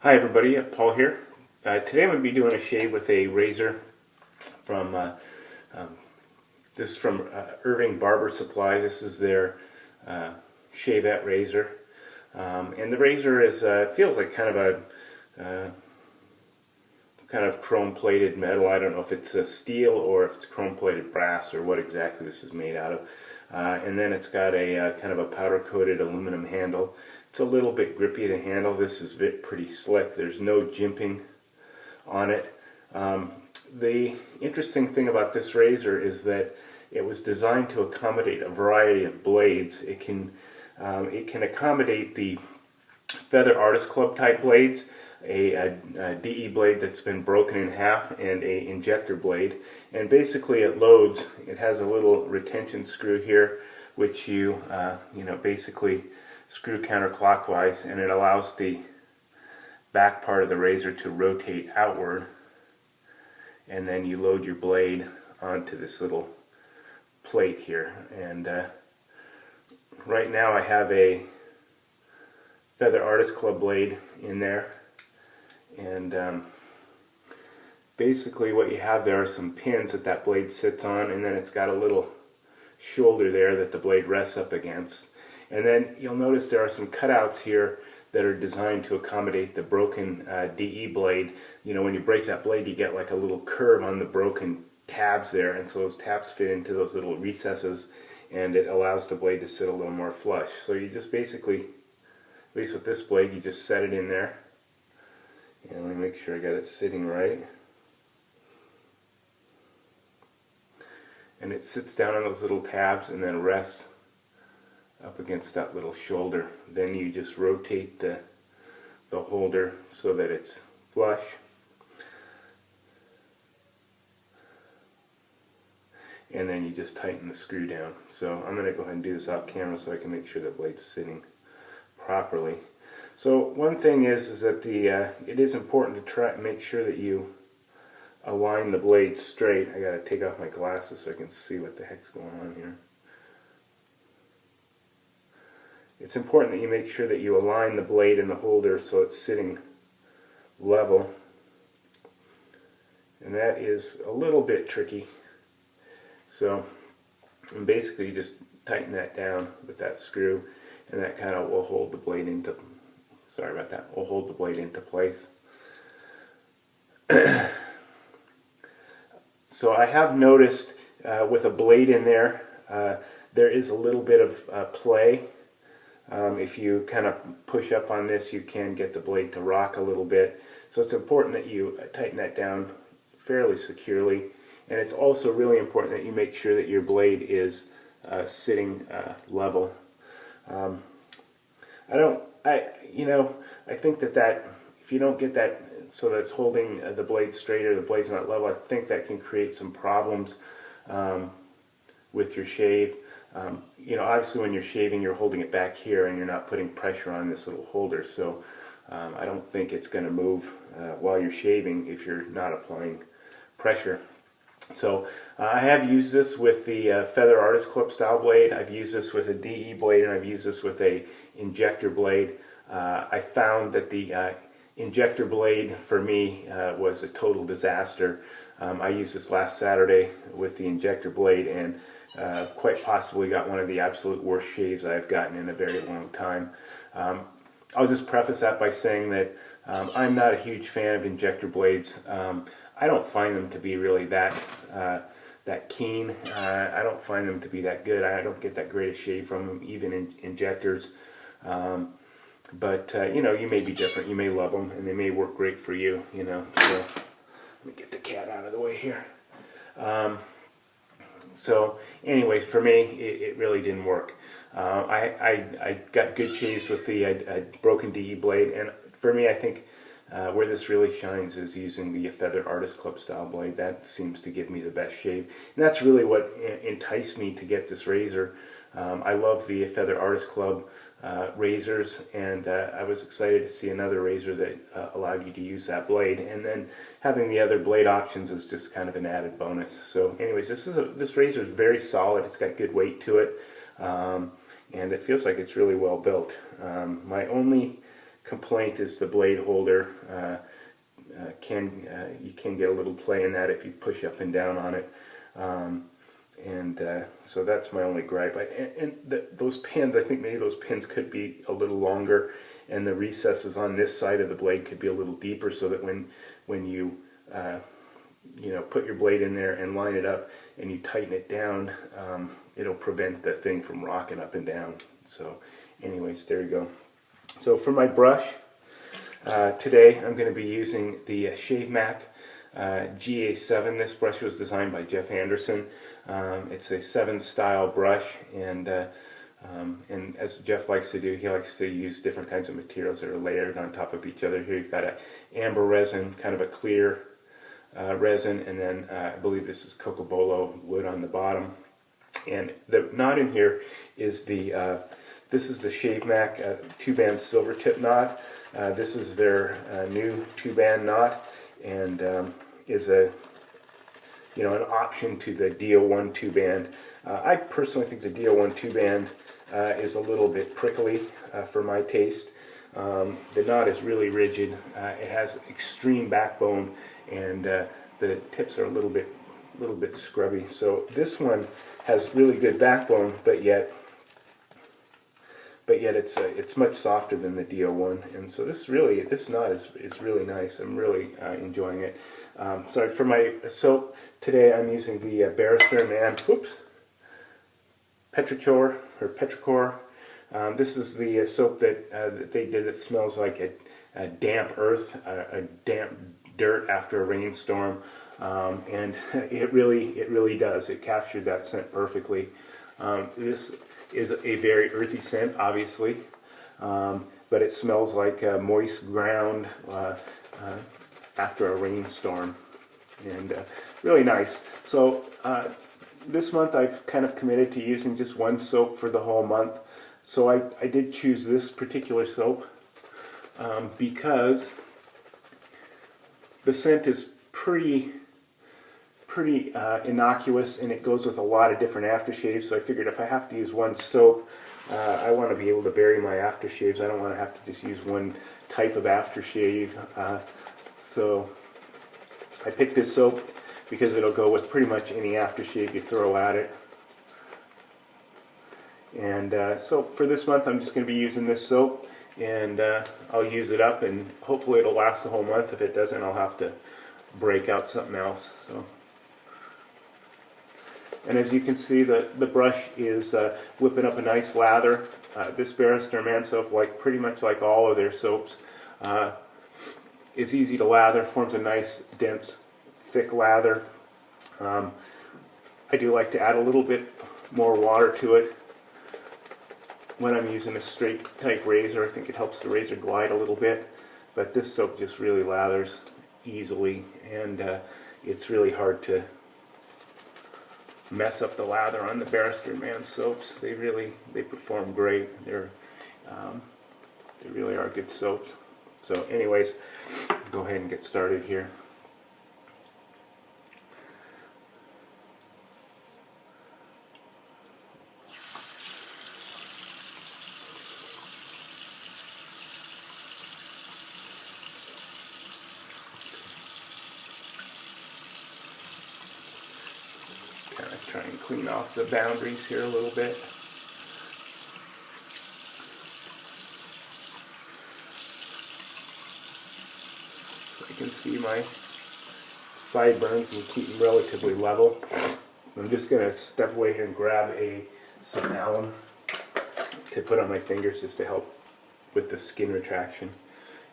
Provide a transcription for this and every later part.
Hi everybody, Paul here. Today I'm going to be doing a shave with a razor from um, this is from Irving Barber Supply. This is their Shavette razor, and the razor is feels like kind of chrome-plated metal. I don't know if it's steel or if it's chrome-plated brass or what exactly this is made out of. And then it's got a kind of a powder-coated aluminum handle. It's a little bit grippy, the handle. This is pretty slick. There's no jimping on it. The interesting thing about this razor is that it was designed to accommodate a variety of blades. It can accommodate the Feather Artist Club type blades, a DE blade that's been broken in half, and a injector blade. And basically it loads. It has a little retention screw here, which you basically screw counterclockwise, and it allows the back part of the razor to rotate outward, and then you load your blade onto this little plate here. And right now I have a Feather Artist Club blade in there, and basically what you have there are some pins that blade sits on, and then it's got a little shoulder there that the blade rests up against. And then you'll notice there are some cutouts here that are designed to accommodate the broken DE blade. You know, when you break that blade, you get like a little curve on the broken tabs there, and so those tabs fit into those little recesses, and it allows the blade to sit a little more flush. So you just basically, at least with this blade, you just set it in there. And let me make sure I got it sitting right. And it sits down on those little tabs and then rests up against that little shoulder. Then you just rotate the holder so that it's flush. And then you just tighten the screw down. So I'm going to go ahead and do this off camera so I can make sure the blade's sitting properly. So one thing is that it is important to try and make sure that you align the blade straight. I got to take off my glasses so I can see what the heck's going on here. It's important that you make sure that you align the blade and the holder so it's sitting level, and that is a little bit tricky. So basically you just tighten that down with that screw, and that kind of will hold the blade into, will hold the blade into place. So I have noticed with a blade in there, there is a little bit of play. If you kind of push up on this, you can get the blade to rock a little bit. So it's important that you tighten that down fairly securely. And it's also really important that you make sure that your blade is sitting level. I think that if you don't get that so that it's holding the blade straight or the blade's not level, I think that can create some problems with your shave. Obviously when you're shaving, you're holding it back here and you're not putting pressure on this little holder, so I don't think it's going to move while you're shaving if you're not applying pressure. So I have used this with the Feather Artist Club style blade. I've used this with a DE blade, and I've used this with a injector blade. I found that the injector blade for me was a total disaster. I used this last Saturday with the injector blade, and quite possibly got one of the absolute worst shaves I've gotten in a very long time. I'll just preface that by saying that I'm not a huge fan of injector blades. I don't find them to be really that keen. I don't find them to be that good. I don't get that great a shave from them, even in injectors. But you may be different. You may love them, and they may work great for you. So let me get the cat out of the way here. So anyways, for me, it really didn't work. I got good shaves with the broken DE blade, and for me, I think where this really shines is using the Feather Artist Club style blade. That seems to give me the best shave, and that's really what enticed me to get this razor. I love the Feather Artist Club razors, and I was excited to see another razor that allowed you to use that blade, and then having the other blade options is just kind of an added bonus. So anyways, this razor is very solid. It's got good weight to it, and it feels like it's really well built. My only complaint is the blade holder. You can get a little play in that if you push up and down on it. So that's my only gripe. Those pins, I think maybe those pins could be a little longer, and the recesses on this side of the blade could be a little deeper, so that when you put your blade in there and line it up and you tighten it down, it'll prevent the thing from rocking up and down. So anyways, there you go. So for my brush, today I'm going to be using the Shavemac GA7. This brush was designed by Jeff Anderson. It's a 7 style brush, and as Jeff likes to do, he likes to use different kinds of materials that are layered on top of each other. Here you've got an amber resin, kind of a clear resin, and then I believe this is cocobolo wood on the bottom. And the knot in here is this is the Shavemac 2-band silver tip knot. This is their new 2-band knot, and is an option to the Dior 1 2-band. I personally think the Dior 1 2-band is a little bit prickly for my taste. The knot is really rigid. It has extreme backbone, and the tips are a little bit scrubby. So this one has really good backbone, but yet it's much softer than the Dior one, and so this knot is really nice. I'm really enjoying it. So for my soap today, I'm using the Barrister Man Petrichor. This is the soap that they did that smells like a damp earth, a damp dirt after a rainstorm, and it really does. It captured that scent perfectly. This is a very earthy scent, obviously, but it smells like moist ground after a rainstorm, and really nice. So this month I've kind of committed to using just one soap for the whole month. So I did choose this particular soap because the scent is pretty innocuous, and it goes with a lot of different aftershaves. So I figured if I have to use one soap, I want to be able to vary my aftershaves. I don't want to have to just use one type of aftershave. So I picked this soap because it'll go with pretty much any aftershave you throw at it. And so for this month, I'm just going to be using this soap, and I'll use it up, and hopefully it'll last the whole month. If it doesn't, I'll have to break out something else. So. And as you can see, the brush is whipping up a nice lather. This Barrister Man soap, pretty much like all of their soaps, is easy to lather, forms a nice, dense, thick lather. I do like to add a little bit more water to it when I'm using a straight type razor. I think it helps the razor glide a little bit, but this soap just really lathers easily, and it's really hard to mess up the lather on the Barrister Man soaps. They perform great. They really are good soaps. So anyways, go ahead and get started here. Kind of try and clean off the boundaries here a little bit. So I can see my sideburns and keep them relatively level. I'm just going to step away here and grab some alum to put on my fingers just to help with the skin retraction.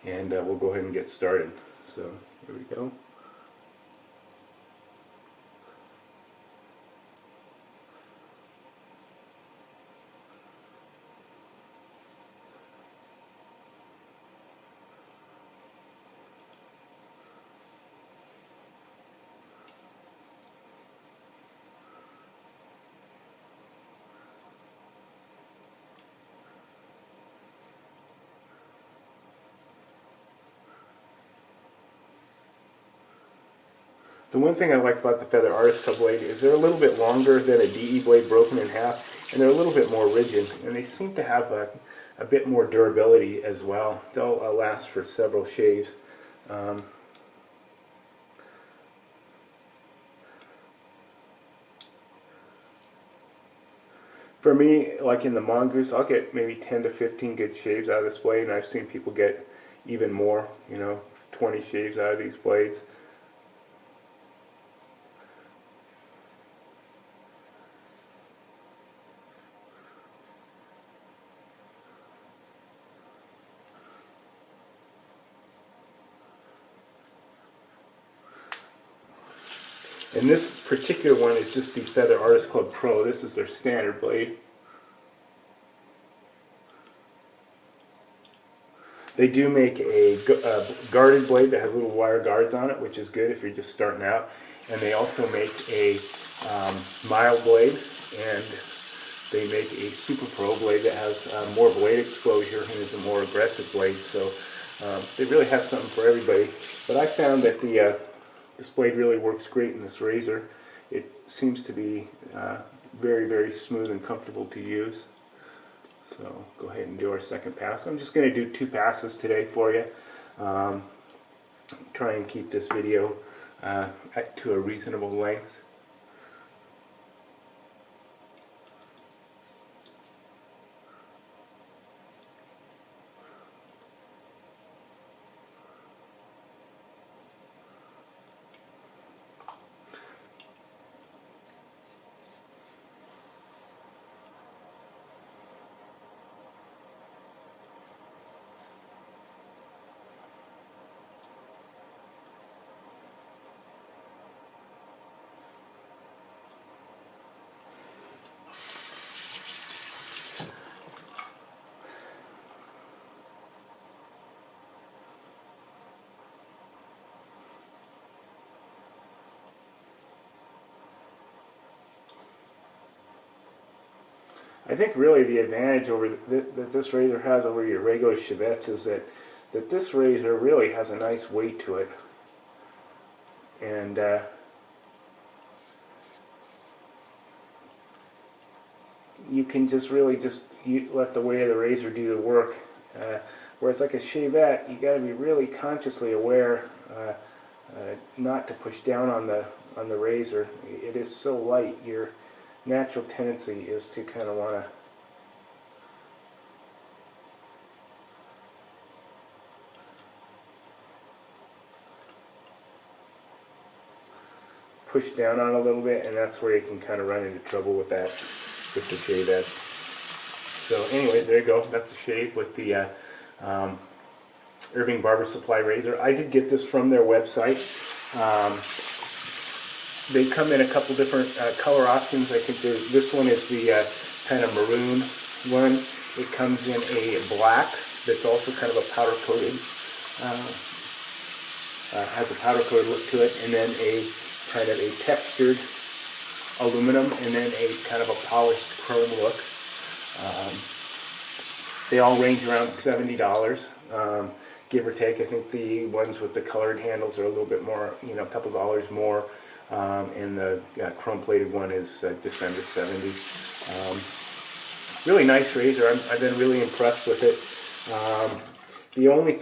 And we'll go ahead and get started. So here we go. The one thing I like about the Feather Artist Cut blade is they're a little bit longer than a DE blade broken in half, and they're a little bit more rigid, and they seem to have a bit more durability as well. They'll last for several shaves. For me, like in the mongoose, I'll get maybe 10 to 15 good shaves out of this blade, and I've seen people get even more, 20 shaves out of these blades. And this particular one is just the Feather Artist Club Pro. This is their standard blade. They do make a guarded blade that has little wire guards on it, which is good if you're just starting out. And they also make a mild blade, and they make a Super Pro blade that has more blade exposure and is a more aggressive blade. So they really have something for everybody. But I found that this blade really works great in this razor. It seems to be very, very smooth and comfortable to use. So go ahead and do our second pass. I'm just going to do 2 passes today for you. Try and keep this video to a reasonable length. I think really the advantage over that this razor has over your regular Shavettes is that this razor really has a nice weight to it, and you can just really let the weight of the razor do the work. Whereas like a Shavette, you got to be really consciously aware not to push down on the razor. It is so light. Your natural tendency is to kind of want to push down on a little bit, and that's where you can kind of run into trouble with that, with the Shavette. So anyways, there you go. That's a shave with the Irving Barber Supply razor. I did get this from their website. They come in a couple different color options. I think this one is the kind of maroon one. It comes in a black that's also kind of a powder coated, has a powder coated look to it, and then a kind of a textured aluminum, and then a kind of a polished chrome look. They all range around $70, give or take. I think the ones with the colored handles are a little bit more, a couple dollars more. And the chrome-plated one is just under 70. Really nice razor. I've been really impressed with it. The only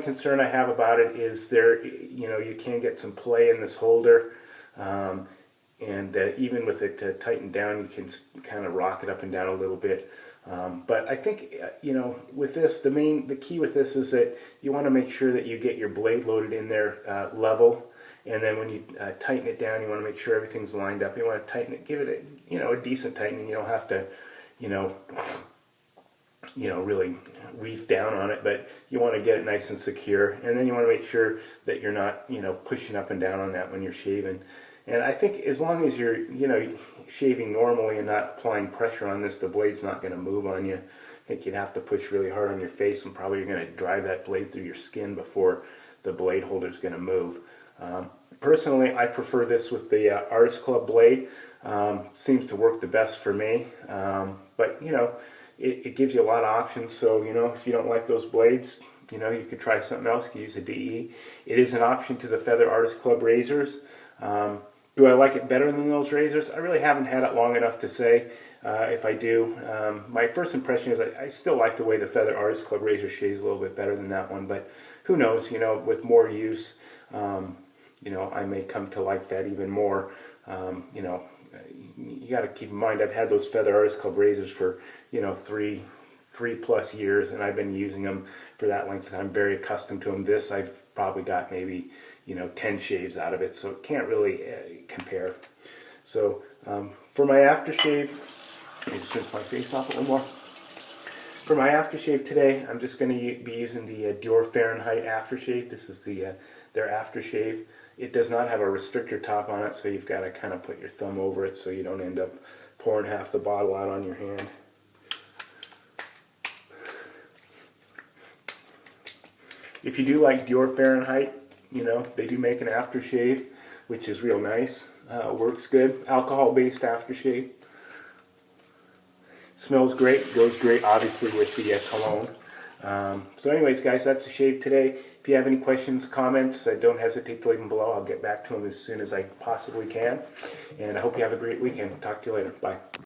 concern I have about it is you can get some play in this holder, and even with it tightened down, you can kind of rock it up and down a little bit. But I think with this, the key with this is that you want to make sure that you get your blade loaded in there level. And then when you tighten it down, you want to make sure everything's lined up. You want to tighten it, give it a decent tightening. You don't have to, really reef down on it, but you want to get it nice and secure. And then you want to make sure that you're not, pushing up and down on that when you're shaving. And I think as long as you're, shaving normally and not applying pressure on this, the blade's not going to move on you. I think you'd have to push really hard on your face, and probably you're going to drive that blade through your skin before the blade holder's going to move. Personally, I prefer this with the Artist Club blade. Seems to work the best for me. But it gives you a lot of options. So if you don't like those blades, you could try something else. You could use a DE. It is an option to the Feather Artist Club razors. Do I like it better than those razors? I really haven't had it long enough to say if I do. My first impression is I still like the way the Feather Artist Club razor shaves a little bit better than that one, but who knows, you know, with more use, you know, I may come to like that even more. You know, you got to keep in mind, I've had those Feather Artist Club razors for, you know, three plus years, and I've been using them for that length of time. I'm very accustomed to them. This, I've probably got maybe, you know, 10 shaves out of it, so it can't really compare. So for my aftershave, let me just rinse my face off a little more. For my aftershave today, I'm just going to be using the Dior Fahrenheit aftershave. This is their aftershave. It does not have a restrictor top on it, so you've got to kind of put your thumb over it so you don't end up pouring half the bottle out on your hand. If you do like Dior Fahrenheit, you know, they do make an aftershave, which is real nice. Works good. Alcohol-based aftershave. Smells great. Goes great, obviously, with the cologne. So anyways, guys, that's the shave today. If you have any questions, comments, don't hesitate to leave them below. I'll get back to them as soon as I possibly can. And I hope you have a great weekend. Talk to you later. Bye.